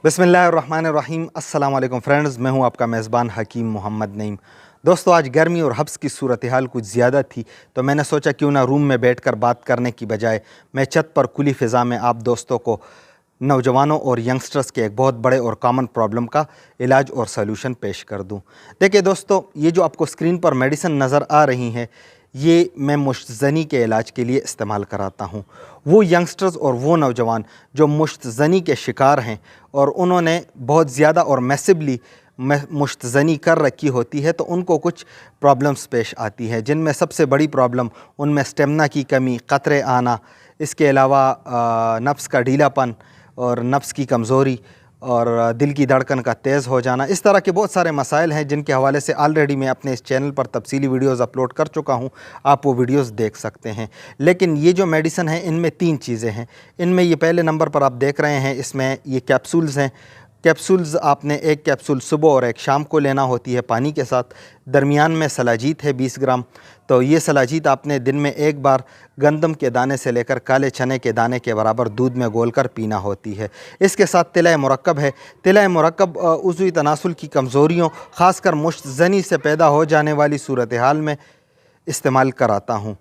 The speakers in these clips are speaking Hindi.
बिस्मिल्लाहिर्रहमानिर्रहीम। अस्सलाम वालेकुम फ्रेंड्स, मैं हूं आपका मेज़बान हकीम मोहम्मद नईम। दोस्तों, आज गर्मी और हब्स की सूरत हाल कुछ ज़्यादा थी, तो मैंने सोचा क्यों ना रूम में बैठकर बात करने की बजाय मैं छत पर खुली फ़िज़ा में आप दोस्तों को नौजवानों और यंगस्टर्स के एक बहुत बड़े और कॉमन प्रॉब्लम का इलाज और सलूशन पेश कर दूं। देखिए दोस्तों, ये जो आपको स्क्रीन पर मेडिसिन नज़र आ रही हैं, ये मैं मुश्तज़नी के इलाज के लिए इस्तेमाल कराता हूँ। वो यंगस्टर्स और वो नौजवान जो मुश्तज़नी के शिकार हैं और उन्होंने बहुत ज़्यादा और मैसिवली मुश्तज़नी कर रखी होती है, तो उनको कुछ प्रॉब्लम्स पेश आती हैं, जिनमें सबसे बड़ी प्रॉब्लम उनमें स्टेमिना की कमी, क़तरे आना, इसके अलावा नफ्स का ढीलापन और नफ्स की कमज़ोरी और दिल की धड़कन का तेज़ हो जाना। इस तरह के बहुत सारे मसाइल हैं जिनके हवाले से ऑलरेडी मैं अपने इस चैनल पर तफसीली वीडियोज़ अपलोड कर चुका हूं, आप वो वीडियोज़ देख सकते हैं। लेकिन ये जो मेडिसिन है, इनमें 3 चीज़ें हैं। इनमें ये पहले नंबर पर आप देख रहे हैं, इसमें ये कैप्सूल्स हैं। कैप्सूल्स आपने एक कैप्सूल सुबह और एक शाम को लेना होती है पानी के साथ। दरमियान में सलाजीत है 20 ग्राम। तो ये सलाजीत आपने दिन में एक बार गंदम के दाने से लेकर काले चने के दाने के बराबर दूध में घोलकर पीना होती है। इसके साथ तिला मुरक्कब है। तिला मुरक्कब उज़वी तनासुल की कमज़ोरियों, ख़ासकर मुश्तज़नी से पैदा हो जाने वाली सूरत हाल में इस्तेमाल कराता हूँ।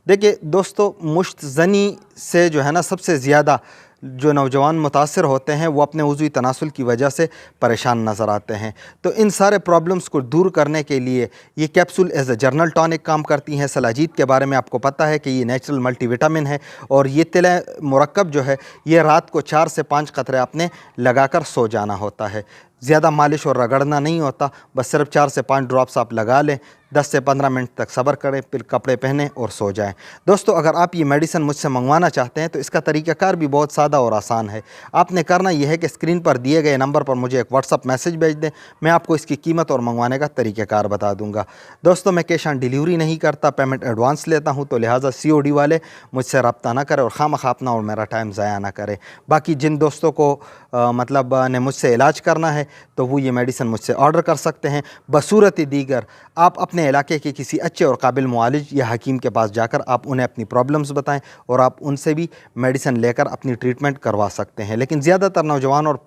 देखिए दोस्तों, मुश्तज़नी से जो है ना, सबसे ज़्यादा जो नौजवान मुतासिर होते हैं वो अपने उज़वी तनासुल की वजह से परेशान नज़र आते हैं। तो इन सारे प्रॉब्लम्स को दूर करने के लिए ये capsule as a general tonic काम करती हैं। सलाजीत के बारे में आपको पता है कि ये नेचुरल मल्टीविटामिन है। और ये तिल मुरक्कब जो है, ये रात को 4 से 5 कतरे आपने लगाकर सो जाना होता है। ज़्यादा मालिश और रगड़ना नहीं होता, बस सिर्फ 4 से 5 ड्रॉप्स आप लगा लें, 10 से 15 मिनट तक सब्र करें, फिर कपड़े पहनें और सो जाएं। दोस्तों, अगर आप ये मेडिसिन मुझसे मंगवाना चाहते हैं तो इसका तरीक़ाकार भी बहुत सादा और आसान है। आपने करना यह है कि स्क्रीन पर दिए गए नंबर पर मुझे एक व्हाट्सअप मैसेज भेज दें, मैं आपको इसकी कीमत और मंगवाने का तरीक़ाकार बता दूँगा। दोस्तों, मैं कैश ऑन डिलीवरी नहीं करता, पेमेंट एडवांस लेता हूँ, तो लिहाजा COD वाले मुझसे रब्ता ना करें और खामखा अपना और मेरा टाइम ज़ाया ना करें। बाकी जिन दोस्तों को ने मुझसे इलाज करना है, तो वो ये मेडिसिन मुझसे ऑर्डर कर सकते हैं। बसूरत दीगर आप अपने इलाके के किसी अच्छे और काबिल मुआलिज या हकीम के पास जाकर आप उन्हें अपनी प्रॉब्लम्स बताएं और आप उनसे भी मेडिसिन लेकर अपनी ट्रीटमेंट करवा सकते हैं। लेकिन ज़्यादातर नौजवान और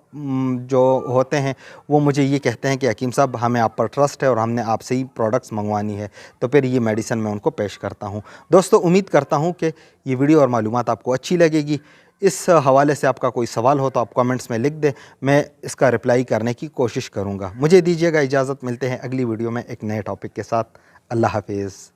जो होते हैं वो मुझे ये कहते हैं कि हकीम साहब, हमें आप पर ट्रस्ट है और हमने आपसे ही प्रोडक्ट्स मंगवानी है, तो फिर ये मेडिसिन मैं उनको पेश करता हूँ। दोस्तों, उम्मीद करता हूँ कि ये वीडियो और मालूमात आपको अच्छी लगेगी। इस हवाले से आपका कोई सवाल हो तो आप कमेंट्स में लिख दें, मैं इसका रिप्लाई करने की कोशिश करूँगा। मुझे दीजिएगा इजाज़त, मिलते हैं अगली वीडियो में एक नए टॉपिक के साथ। अल्लाह हाफिज़।